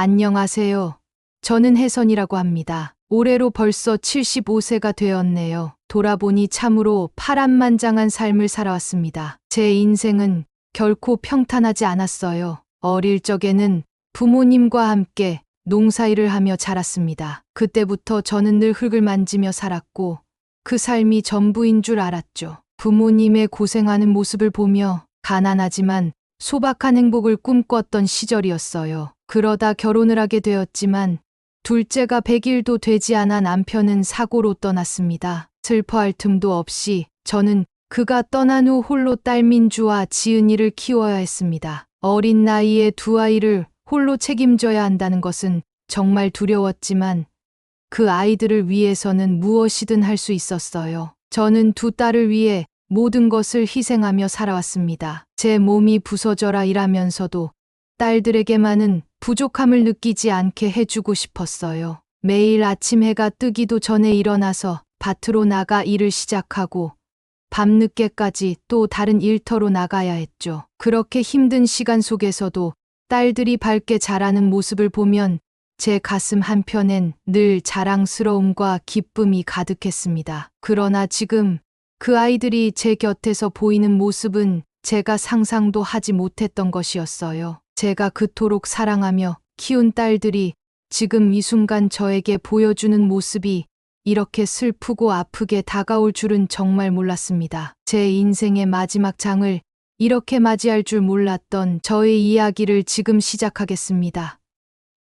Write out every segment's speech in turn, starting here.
안녕하세요. 저는 혜선이라고 합니다. 올해로 벌써 75세가 되었네요. 돌아보니 참으로 파란만장한 삶을 살아왔습니다. 제 인생은 결코 평탄하지 않았어요. 어릴 적에는 부모님과 함께 농사일을 하며 자랐습니다. 그때부터 저는 늘 흙을 만지며 살았고 그 삶이 전부인 줄 알았죠. 부모님의 고생하는 모습을 보며 가난하지만 소박한 행복을 꿈꿨던 시절이었어요. 그러다 결혼을 하게 되었지만 둘째가 100일도 되지 않아 남편은 사고로 떠났습니다. 슬퍼할 틈도 없이 저는 그가 떠난 후 홀로 딸 민주와 지은이를 키워야 했습니다. 어린 나이에 두 아이를 홀로 책임져야 한다는 것은 정말 두려웠지만 그 아이들을 위해서는 무엇이든 할 수 있었어요. 저는 두 딸을 위해 모든 것을 희생하며 살아왔습니다. 제 몸이 부서져라 일하면서도 딸들에게만은 부족함을 느끼지 않게 해주고 싶었어요. 매일 아침 해가 뜨기도 전에 일어나서 밭으로 나가 일을 시작하고 밤늦게까지 또 다른 일터로 나가야 했죠. 그렇게 힘든 시간 속에서도 딸들이 밝게 자라는 모습을 보면 제 가슴 한편엔 늘 자랑스러움과 기쁨이 가득했습니다. 그러나 지금 그 아이들이 제 곁에서 보이는 모습은 제가 상상도 하지 못했던 것이었어요. 제가 그토록 사랑하며 키운 딸들이 지금 이 순간 저에게 보여주는 모습이 이렇게 슬프고 아프게 다가올 줄은 정말 몰랐습니다. 제 인생의 마지막 장을 이렇게 맞이할 줄 몰랐던 저의 이야기를 지금 시작하겠습니다.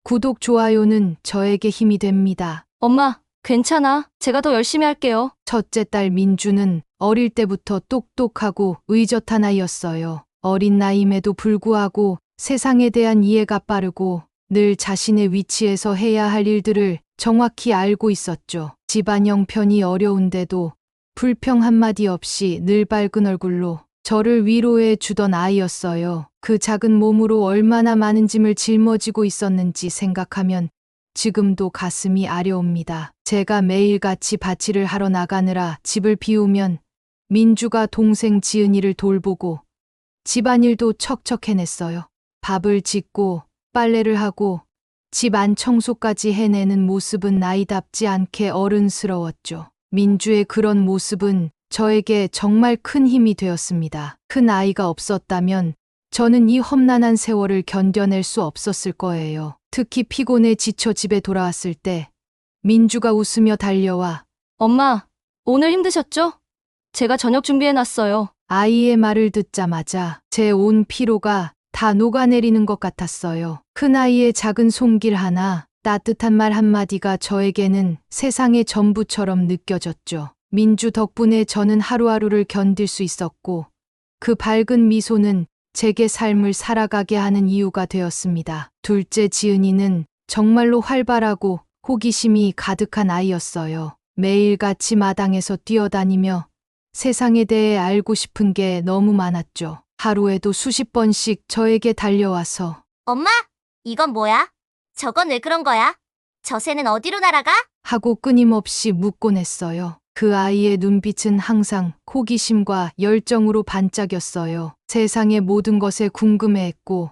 구독, 좋아요는 저에게 힘이 됩니다. 엄마, 괜찮아. 제가 더 열심히 할게요. 첫째 딸 민주는 어릴 때부터 똑똑하고 의젓한 아이였어요. 어린 나이임에도 불구하고 세상에 대한 이해가 빠르고 늘 자신의 위치에서 해야 할 일들을 정확히 알고 있었죠. 집안 형편이 어려운데도 불평 한마디 없이 늘 밝은 얼굴로 저를 위로해 주던 아이였어요. 그 작은 몸으로 얼마나 많은 짐을 짊어지고 있었는지 생각하면 지금도 가슴이 아려옵니다. 제가 매일같이 밭일을 하러 나가느라 집을 비우면 민주가 동생 지은이를 돌보고 집안일도 척척 해냈어요. 밥을 짓고 빨래를 하고 집 안 청소까지 해내는 모습은 나이답지 않게 어른스러웠죠. 민주의 그런 모습은 저에게 정말 큰 힘이 되었습니다. 큰 아이가 없었다면 저는 이 험난한 세월을 견뎌낼 수 없었을 거예요. 특히 피곤해 지쳐 집에 돌아왔을 때 민주가 웃으며 달려와 엄마, 오늘 힘드셨죠? 제가 저녁 준비해놨어요. 아이의 말을 듣자마자 제 온 피로가 다 녹아내리는 것 같았어요. 큰아이의 작은 손길 하나, 따뜻한 말 한마디가 저에게는 세상의 전부처럼 느껴졌죠. 민주 덕분에 저는 하루하루를 견딜 수 있었고 그 밝은 미소는 제게 삶을 살아가게 하는 이유가 되었습니다. 둘째 지은이는 정말로 활발하고 호기심이 가득한 아이였어요. 매일같이 마당에서 뛰어다니며 세상에 대해 알고 싶은 게 너무 많았죠. 하루에도 수십 번씩 저에게 달려와서 엄마, 이건 뭐야? 저건 왜 그런 거야? 저 새는 어디로 날아가? 하고 끊임없이 묻곤 했어요. 그 아이의 눈빛은 항상 호기심과 열정으로 반짝였어요. 세상의 모든 것에 궁금해했고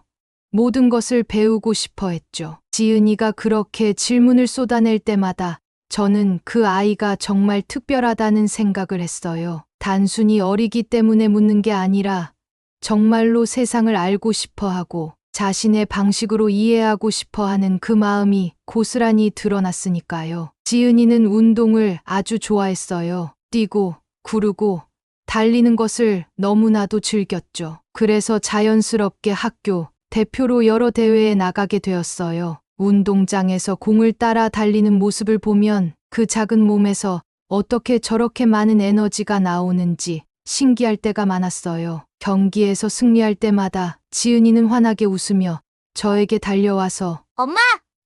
모든 것을 배우고 싶어 했죠. 지은이가 그렇게 질문을 쏟아낼 때마다 저는 그 아이가 정말 특별하다는 생각을 했어요. 단순히 어리기 때문에 묻는 게 아니라 정말로 세상을 알고 싶어 하고 자신의 방식으로 이해하고 싶어 하는 그 마음이 고스란히 드러났으니까요. 지은이는 운동을 아주 좋아했어요. 뛰고, 구르고, 달리는 것을 너무나도 즐겼죠. 그래서 자연스럽게 학교 대표로 여러 대회에 나가게 되었어요. 운동장에서 공을 따라 달리는 모습을 보면 그 작은 몸에서 어떻게 저렇게 많은 에너지가 나오는지 신기할 때가 많았어요. 경기에서 승리할 때마다 지은이는 환하게 웃으며 저에게 달려와서 엄마,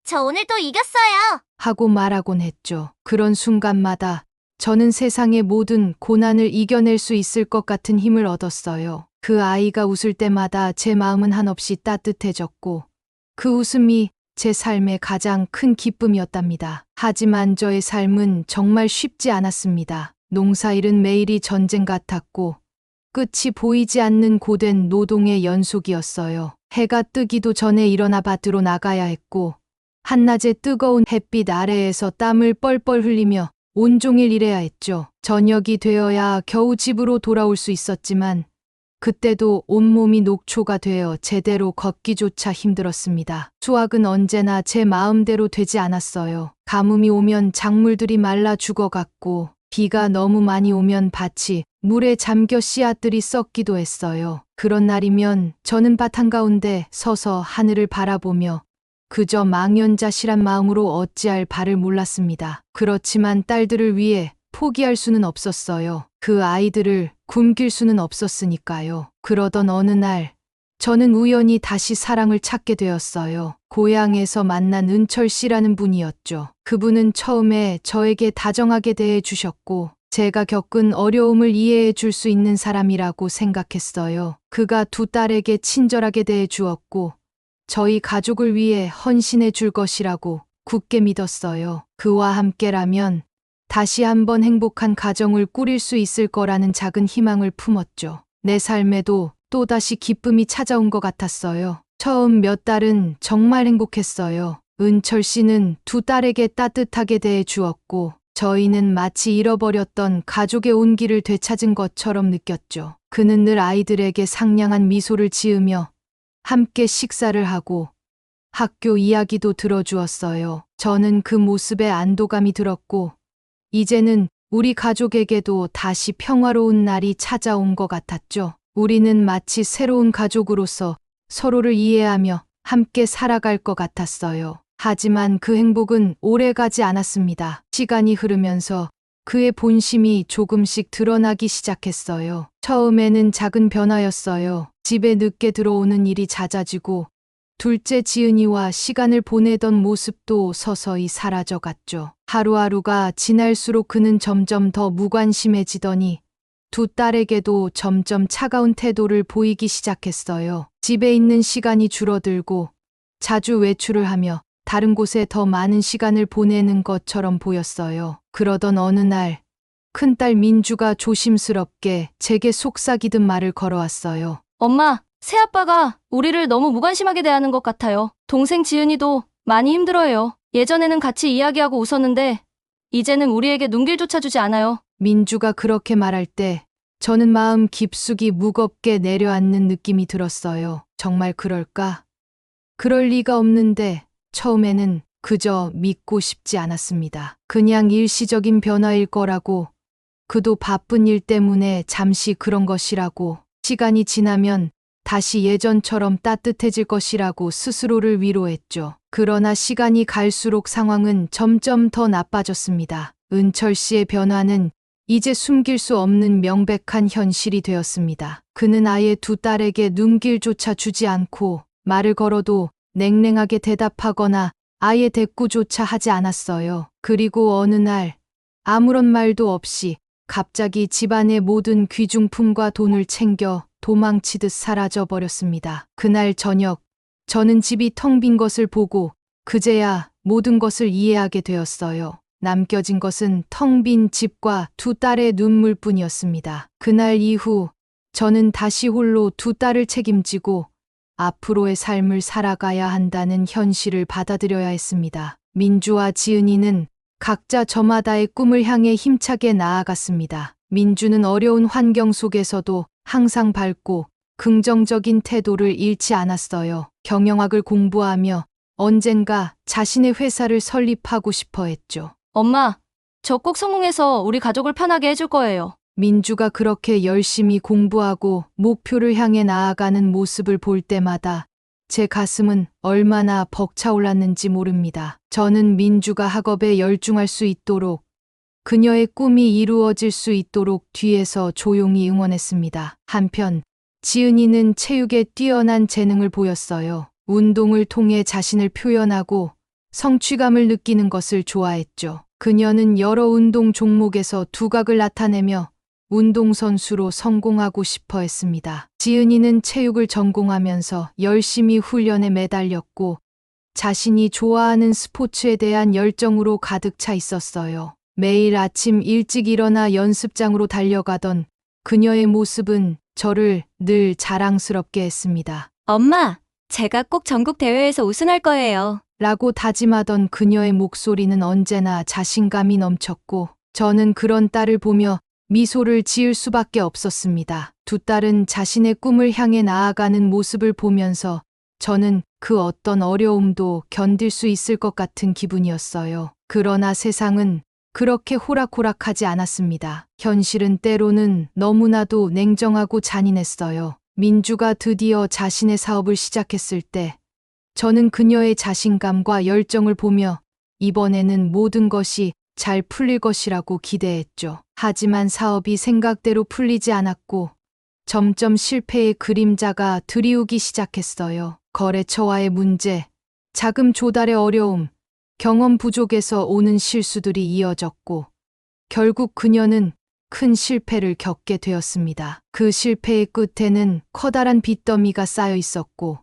저 오늘 또 이겼어요. 하고 말하곤 했죠. 그런 순간마다 저는 세상의 모든 고난을 이겨낼 수 있을 것 같은 힘을 얻었어요. 그 아이가 웃을 때마다 제 마음은 한없이 따뜻해졌고 그 웃음이 제 삶의 가장 큰 기쁨이었답니다. 하지만 저의 삶은 정말 쉽지 않았습니다. 농사일은 매일이 전쟁 같았고 끝이 보이지 않는 고된 노동의 연속이었어요. 해가 뜨기도 전에 일어나 밭으로 나가야 했고 한낮의 뜨거운 햇빛 아래에서 땀을 뻘뻘 흘리며 온종일 일해야 했죠. 저녁이 되어야 겨우 집으로 돌아올 수 있었지만 그때도 온몸이 녹초가 되어 제대로 걷기조차 힘들었습니다. 수확은 언제나 제 마음대로 되지 않았어요. 가뭄이 오면 작물들이 말라 죽어갔고 비가 너무 많이 오면 밭이 물에 잠겨 씨앗들이 썩기도 했어요. 그런 날이면 저는 밭 한가운데 서서 하늘을 바라보며 그저 망연자실한 마음으로 어찌할 바를 몰랐습니다. 그렇지만 딸들을 위해 포기할 수는 없었어요. 그 아이들을 굶길 수는 없었으니까요. 그러던 어느 날 저는 우연히 다시 사랑을 찾게 되었어요. 고향에서 만난 은철 씨라는 분이었죠. 그분은 처음에 저에게 다정하게 대해 주셨고 제가 겪은 어려움을 이해해 줄 수 있는 사람이라고 생각했어요. 그가 두 딸에게 친절하게 대해 주었고 저희 가족을 위해 헌신해 줄 것이라고 굳게 믿었어요. 그와 함께라면 다시 한번 행복한 가정을 꾸릴 수 있을 거라는 작은 희망을 품었죠. 내 삶에도 또다시 기쁨이 찾아온 것 같았어요. 처음 몇 달은 정말 행복했어요. 은철 씨는 두 딸에게 따뜻하게 대해 주었고 저희는 마치 잃어버렸던 가족의 온기를 되찾은 것처럼 느꼈죠. 그는 늘 아이들에게 상냥한 미소를 지으며 함께 식사를 하고 학교 이야기도 들어주었어요. 저는 그 모습에 안도감이 들었고 이제는 우리 가족에게도 다시 평화로운 날이 찾아온 것 같았죠. 우리는 마치 새로운 가족으로서 서로를 이해하며 함께 살아갈 것 같았어요. 하지만 그 행복은 오래가지 않았습니다. 시간이 흐르면서 그의 본심이 조금씩 드러나기 시작했어요. 처음에는 작은 변화였어요. 집에 늦게 들어오는 일이 잦아지고 둘째 지은이와 시간을 보내던 모습도 서서히 사라져갔죠. 하루하루가 지날수록 그는 점점 더 무관심해지더니 두 딸에게도 점점 차가운 태도를 보이기 시작했어요. 집에 있는 시간이 줄어들고 자주 외출을 하며 다른 곳에 더 많은 시간을 보내는 것처럼 보였어요. 그러던 어느 날 큰딸 민주가 조심스럽게 제게 속삭이듯 말을 걸어왔어요. 엄마, 새아빠가 우리를 너무 무관심하게 대하는 것 같아요. 동생 지은이도 많이 힘들어해요. 예전에는 같이 이야기하고 웃었는데 이제는 우리에게 눈길조차 주지 않아요. 민주가 그렇게 말할 때 저는 마음 깊숙이 무겁게 내려앉는 느낌이 들었어요. 정말 그럴까? 그럴 리가 없는데 처음에는 그저 믿고 싶지 않았습니다. 그냥 일시적인 변화일 거라고, 그도 바쁜 일 때문에 잠시 그런 것이라고, 시간이 지나면 다시 예전처럼 따뜻해질 것이라고 스스로를 위로했죠. 그러나 시간이 갈수록 상황은 점점 더 나빠졌습니다. 은철 씨의 변화는 이제 숨길 수 없는 명백한 현실이 되었습니다. 그는 아예 두 딸에게 눈길조차 주지 않고 말을 걸어도 냉랭하게 대답하거나 아예 대꾸조차 하지 않았어요. 그리고 어느 날 아무런 말도 없이 갑자기 집안의 모든 귀중품과 돈을 챙겨 도망치듯 사라져 버렸습니다. 그날 저녁 저는 집이 텅 빈 것을 보고 그제야 모든 것을 이해하게 되었어요. 남겨진 것은 텅 빈 집과 두 딸의 눈물뿐이었습니다. 그날 이후 저는 다시 홀로 두 딸을 책임지고 앞으로의 삶을 살아가야 한다는 현실을 받아들여야 했습니다. 민주와 지은이는 각자 저마다의 꿈을 향해 힘차게 나아갔습니다. 민주는 어려운 환경 속에서도 항상 밝고 긍정적인 태도를 잃지 않았어요. 경영학을 공부하며 언젠가 자신의 회사를 설립하고 싶어 했죠. 엄마, 저 꼭 성공해서 우리 가족을 편하게 해줄 거예요. 민주가 그렇게 열심히 공부하고 목표를 향해 나아가는 모습을 볼 때마다 제 가슴은 얼마나 벅차올랐는지 모릅니다. 저는 민주가 학업에 열중할 수 있도록, 그녀의 꿈이 이루어질 수 있도록 뒤에서 조용히 응원했습니다. 한편 지은이는 체육에 뛰어난 재능을 보였어요. 운동을 통해 자신을 표현하고 성취감을 느끼는 것을 좋아했죠. 그녀는 여러 운동 종목에서 두각을 나타내며 운동선수로 성공하고 싶어 했습니다. 지은이는 체육을 전공하면서 열심히 훈련에 매달렸고 자신이 좋아하는 스포츠에 대한 열정으로 가득 차 있었어요. 매일 아침 일찍 일어나 연습장으로 달려가던 그녀의 모습은 저를 늘 자랑스럽게 했습니다. 엄마, 제가 꼭 전국 대회에서 우승할 거예요. 라고 다짐하던 그녀의 목소리는 언제나 자신감이 넘쳤고 저는 그런 딸을 보며 미소를 지을 수밖에 없었습니다. 두 딸은 자신의 꿈을 향해 나아가는 모습을 보면서 저는 그 어떤 어려움도 견딜 수 있을 것 같은 기분이었어요. 그러나 세상은 그렇게 호락호락하지 않았습니다. 현실은 때로는 너무나도 냉정하고 잔인했어요. 민주가 드디어 자신의 사업을 시작했을 때 저는 그녀의 자신감과 열정을 보며 이번에는 모든 것이 잘 풀릴 것이라고 기대했죠. 하지만 사업이 생각대로 풀리지 않았고 점점 실패의 그림자가 드리우기 시작했어요. 거래처와의 문제, 자금 조달의 어려움, 경험 부족에서 오는 실수들이 이어졌고 결국 그녀는 큰 실패를 겪게 되었습니다. 그 실패의 끝에는 커다란 빚더미가 쌓여 있었고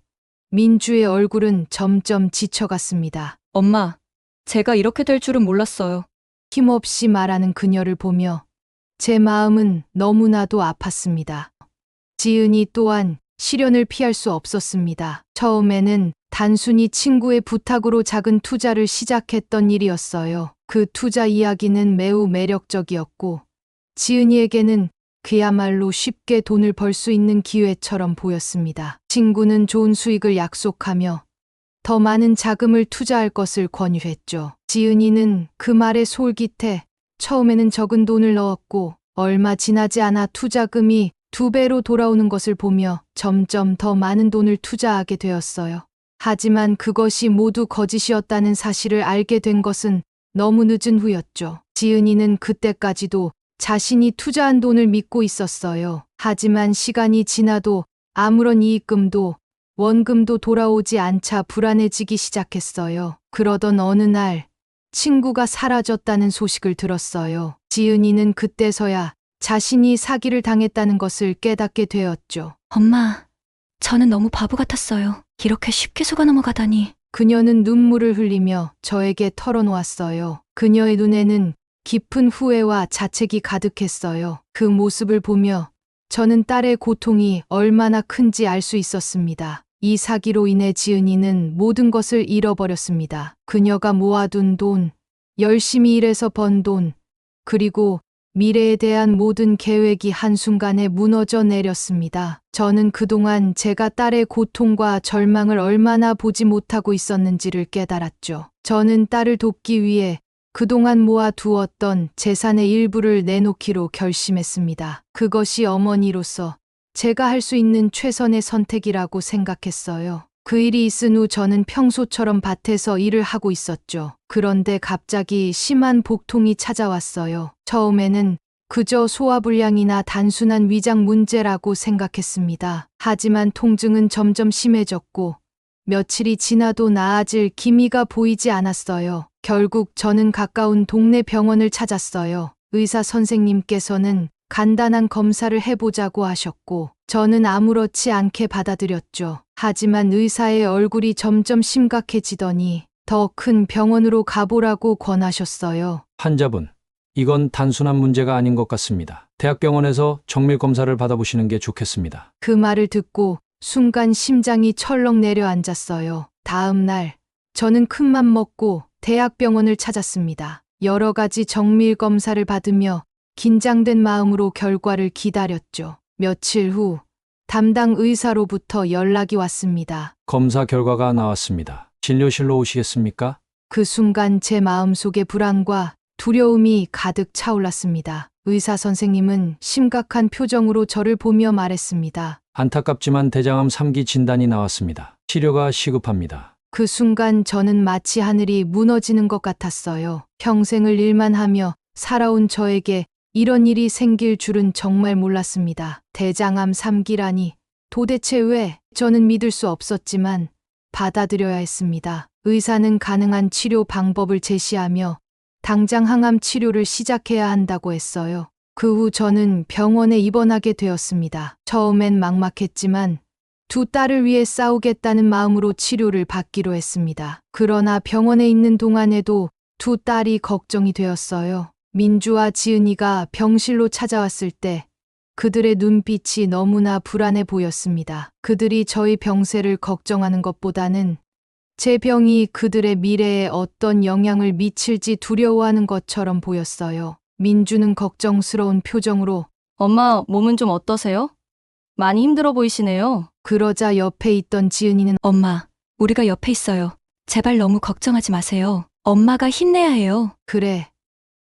민주의 얼굴은 점점 지쳐갔습니다. 엄마, 제가 이렇게 될 줄은 몰랐어요. 힘없이 말하는 그녀를 보며 제 마음은 너무나도 아팠습니다. 지은이 또한 시련을 피할 수 없었습니다. 처음에는 단순히 친구의 부탁으로 작은 투자를 시작했던 일이었어요. 그 투자 이야기는 매우 매력적이었고 지은이에게는 그야말로 쉽게 돈을 벌 수 있는 기회처럼 보였습니다. 친구는 좋은 수익을 약속하며 더 많은 자금을 투자할 것을 권유했죠. 지은이는 그 말에 솔깃해 처음에는 적은 돈을 넣었고 얼마 지나지 않아 투자금이 2배로 돌아오는 것을 보며 점점 더 많은 돈을 투자하게 되었어요. 하지만 그것이 모두 거짓이었다는 사실을 알게 된 것은 너무 늦은 후였죠. 지은이는 그때까지도 자신이 투자한 돈을 믿고 있었어요. 하지만 시간이 지나도 아무런 이익금도 원금도 돌아오지 않자 불안해지기 시작했어요. 그러던 어느 날 친구가 사라졌다는 소식을 들었어요. 지은이는 그때서야 자신이 사기를 당했다는 것을 깨닫게 되었죠. 엄마, 저는 너무 바보 같았어요. 이렇게 쉽게 속아 넘어가다니. 그녀는 눈물을 흘리며 저에게 털어놓았어요. 그녀의 눈에는 깊은 후회와 자책이 가득했어요. 그 모습을 보며 저는 딸의 고통이 얼마나 큰지 알 수 있었습니다. 이 사기로 인해 지은이는 모든 것을 잃어버렸습니다. 그녀가 모아둔 돈, 열심히 일해서 번 돈, 그리고 미래에 대한 모든 계획이 한순간에 무너져 내렸습니다. 저는 그동안 제가 딸의 고통과 절망을 얼마나 보지 못하고 있었는지를 깨달았죠. 저는 딸을 돕기 위해 그동안 모아두었던 재산의 일부를 내놓기로 결심했습니다. 그것이 어머니로서 제가 할 수 있는 최선의 선택이라고 생각했어요. 그 일이 있은 후 저는 평소처럼 밭에서 일을 하고 있었죠. 그런데 갑자기 심한 복통이 찾아왔어요. 처음에는 그저 소화불량이나 단순한 위장 문제라고 생각했습니다. 하지만 통증은 점점 심해졌고 며칠이 지나도 나아질 기미가 보이지 않았어요. 결국 저는 가까운 동네 병원을 찾았어요. 의사 선생님께서는 간단한 검사를 해보자고 하셨고 저는 아무렇지 않게 받아들였죠. 하지만 의사의 얼굴이 점점 심각해지더니 더 큰 병원으로 가보라고 권하셨어요. 환자분, 이건 단순한 문제가 아닌 것 같습니다. 대학병원에서 정밀 검사를 받아보시는 게 좋겠습니다. 그 말을 듣고 순간 심장이 철렁 내려앉았어요. 다음 날 저는 큰맘 먹고 대학병원을 찾았습니다. 여러 가지 정밀 검사를 받으며 긴장된 마음으로 결과를 기다렸죠. 며칠 후 담당 의사로부터 연락이 왔습니다. 검사 결과가 나왔습니다. 진료실로 오시겠습니까? 그 순간 제 마음속에 불안과 두려움이 가득 차올랐습니다. 의사 선생님은 심각한 표정으로 저를 보며 말했습니다. 안타깝지만 대장암 3기 진단이 나왔습니다. 치료가 시급합니다. 그 순간 저는 마치 하늘이 무너지는 것 같았어요. 평생을 일만 하며 살아온 저에게 이런 일이 생길 줄은 정말 몰랐습니다. 대장암 3기라니 도대체 왜? 저는 믿을 수 없었지만 받아들여야 했습니다. 의사는 가능한 치료 방법을 제시하며 당장 항암 치료를 시작해야 한다고 했어요. 그 후 저는 병원에 입원하게 되었습니다. 처음엔 막막했지만 두 딸을 위해 싸우겠다는 마음으로 치료를 받기로 했습니다. 그러나 병원에 있는 동안에도 두 딸이 걱정이 되었어요. 민주와 지은이가 병실로 찾아왔을 때 그들의 눈빛이 너무나 불안해 보였습니다. 그들이 저희 병세를 걱정하는 것보다는 제 병이 그들의 미래에 어떤 영향을 미칠지 두려워하는 것처럼 보였어요. 민주는 걱정스러운 표정으로 엄마 몸은 좀 어떠세요? 많이 힘들어 보이시네요. 그러자 옆에 있던 지은이는 엄마, 우리가 옆에 있어요. 제발 너무 걱정하지 마세요. 엄마가 힘내야 해요. 그래.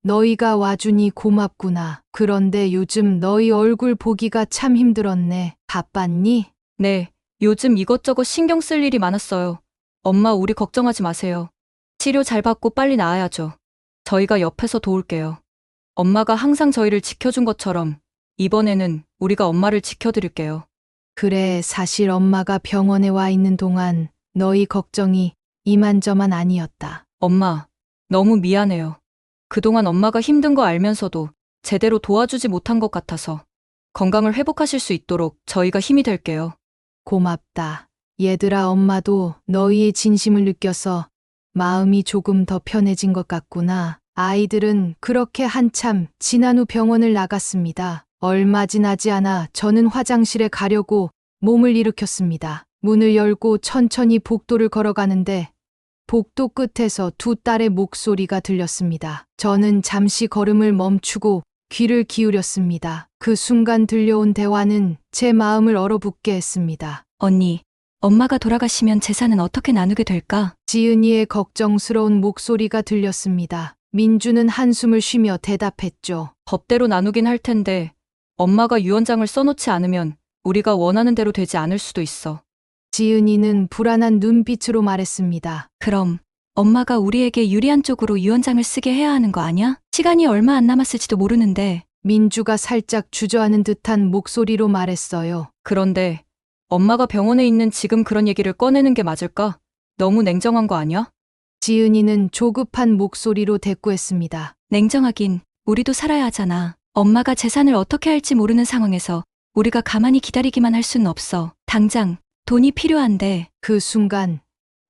너희가 와주니 고맙구나. 그런데 요즘 너희 얼굴 보기가 참 힘들었네. 바빴니? 네, 요즘 이것저것 신경 쓸 일이 많았어요. 엄마, 우리 걱정하지 마세요. 치료 잘 받고 빨리 나아야죠. 저희가 옆에서 도울게요. 엄마가 항상 저희를 지켜준 것처럼 이번에는 우리가 엄마를 지켜드릴게요. 그래, 사실 엄마가 병원에 와 있는 동안 너희 걱정이 이만저만 아니었다. 엄마, 너무 미안해요. 그동안 엄마가 힘든 거 알면서도 제대로 도와주지 못한 것 같아서 건강을 회복하실 수 있도록 저희가 힘이 될게요. 고맙다. 얘들아, 엄마도 너희의 진심을 느껴서 마음이 조금 더 편해진 것 같구나. 아이들은 그렇게 한참 지난 후 병원을 나갔습니다. 얼마 지나지 않아 저는 화장실에 가려고 몸을 일으켰습니다. 문을 열고 천천히 복도를 걸어가는데 복도 끝에서 두 딸의 목소리가 들렸습니다. 저는 잠시 걸음을 멈추고 귀를 기울였습니다. 그 순간 들려온 대화는 제 마음을 얼어붙게 했습니다. 언니, 엄마가 돌아가시면 재산은 어떻게 나누게 될까? 지은이의 걱정스러운 목소리가 들렸습니다. 민주는 한숨을 쉬며 대답했죠. 법대로 나누긴 할 텐데 엄마가 유언장을 써놓지 않으면 우리가 원하는 대로 되지 않을 수도 있어. 지은이는 불안한 눈빛으로 말했습니다. 그럼 엄마가 우리에게 유리한 쪽으로 유언장을 쓰게 해야 하는 거 아니야? 시간이 얼마 안 남았을지도 모르는데. 민주가 살짝 주저하는 듯한 목소리로 말했어요. 그런데 엄마가 병원에 있는 지금 그런 얘기를 꺼내는 게 맞을까? 너무 냉정한 거 아니야? 지은이는 조급한 목소리로 대꾸했습니다. 냉정하긴 우리도 살아야 하잖아. 엄마가 재산을 어떻게 할지 모르는 상황에서 우리가 가만히 기다리기만 할 수는 없어. 당장 돈이 필요한데. 그 순간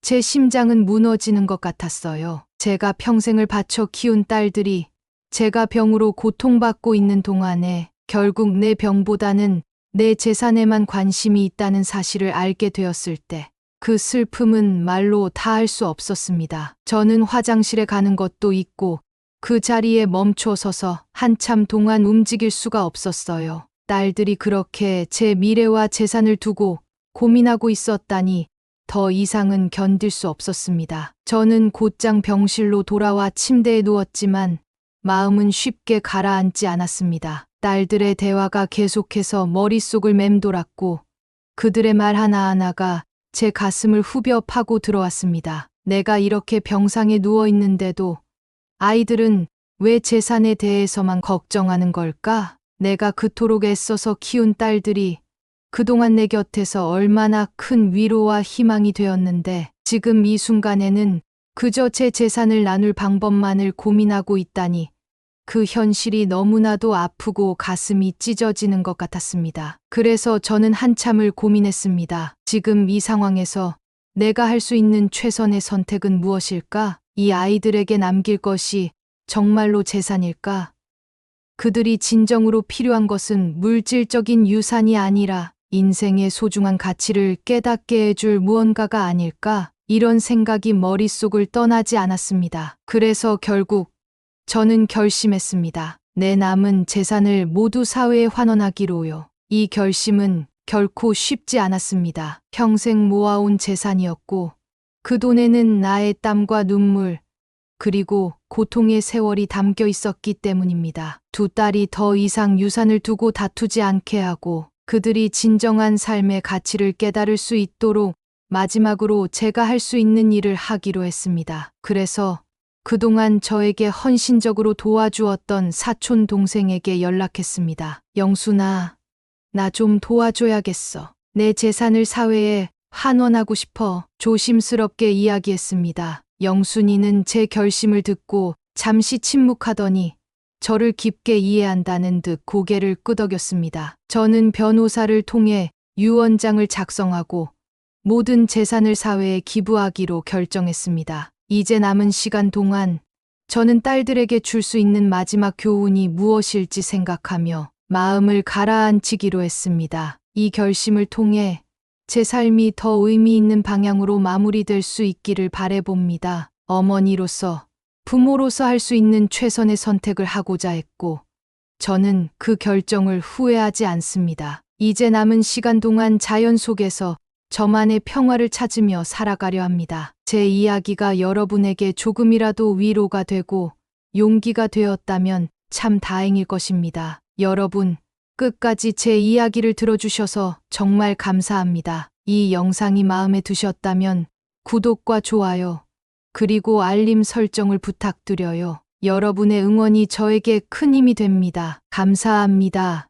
제 심장은 무너지는 것 같았어요. 제가 평생을 바쳐 키운 딸들이 제가 병으로 고통받고 있는 동안에 결국 내 병보다는 내 재산에만 관심이 있다는 사실을 알게 되었을 때 그 슬픔은 말로 다할 수 없었습니다. 저는 화장실에 가는 것도 있고 그 자리에 멈춰서서 한참 동안 움직일 수가 없었어요. 딸들이 그렇게 제 미래와 재산을 두고 고민하고 있었다니 더 이상은 견딜 수 없었습니다. 저는 곧장 병실로 돌아와 침대에 누웠지만 마음은 쉽게 가라앉지 않았습니다. 딸들의 대화가 계속해서 머릿속을 맴돌았고 그들의 말 하나하나가 제 가슴을 후벼 파고 들어왔습니다. 내가 이렇게 병상에 누워 있는데도 아이들은 왜 재산에 대해서만 걱정하는 걸까? 내가 그토록 애써서 키운 딸들이 그동안 내 곁에서 얼마나 큰 위로와 희망이 되었는데 지금 이 순간에는 그저 제 재산을 나눌 방법만을 고민하고 있다니 그 현실이 너무나도 아프고 가슴이 찢어지는 것 같았습니다. 그래서 저는 한참을 고민했습니다. 지금 이 상황에서 내가 할 수 있는 최선의 선택은 무엇일까? 이 아이들에게 남길 것이 정말로 재산일까? 그들이 진정으로 필요한 것은 물질적인 유산이 아니라 인생의 소중한 가치를 깨닫게 해줄 무언가가 아닐까? 이런 생각이 머릿속을 떠나지 않았습니다. 그래서 결국 저는 결심했습니다. 내 남은 재산을 모두 사회에 환원하기로요. 이 결심은 결코 쉽지 않았습니다. 평생 모아온 재산이었고 그 돈에는 나의 땀과 눈물 그리고 고통의 세월이 담겨 있었기 때문입니다. 두 딸이 더 이상 유산을 두고 다투지 않게 하고 그들이 진정한 삶의 가치를 깨달을 수 있도록 마지막으로 제가 할 수 있는 일을 하기로 했습니다. 그래서 그동안 저에게 헌신적으로 도와주었던 사촌 동생에게 연락했습니다. 영순아, 나 좀 도와줘야겠어. 내 재산을 사회에 환원하고 싶어. 조심스럽게 이야기했습니다. 영순이는 제 결심을 듣고 잠시 침묵하더니 저를 깊게 이해한다는 듯 고개를 끄덕였습니다. 저는 변호사를 통해 유언장을 작성하고 모든 재산을 사회에 기부하기로 결정했습니다. 이제 남은 시간 동안 저는 딸들에게 줄 수 있는 마지막 교훈이 무엇일지 생각하며 마음을 가라앉히기로 했습니다. 이 결심을 통해 제 삶이 더 의미 있는 방향으로 마무리될 수 있기를 바라봅니다. 어머니로서, 부모로서 할 수 있는 최선의 선택을 하고자 했고, 저는 그 결정을 후회하지 않습니다. 이제 남은 시간 동안 자연 속에서 저만의 평화를 찾으며 살아가려 합니다. 제 이야기가 여러분에게 조금이라도 위로가 되고 용기가 되었다면 참 다행일 것입니다. 여러분, 끝까지 제 이야기를 들어주셔서 정말 감사합니다. 이 영상이 마음에 드셨다면 구독과 좋아요, 그리고 알림 설정을 부탁드려요. 여러분의 응원이 저에게 큰 힘이 됩니다. 감사합니다.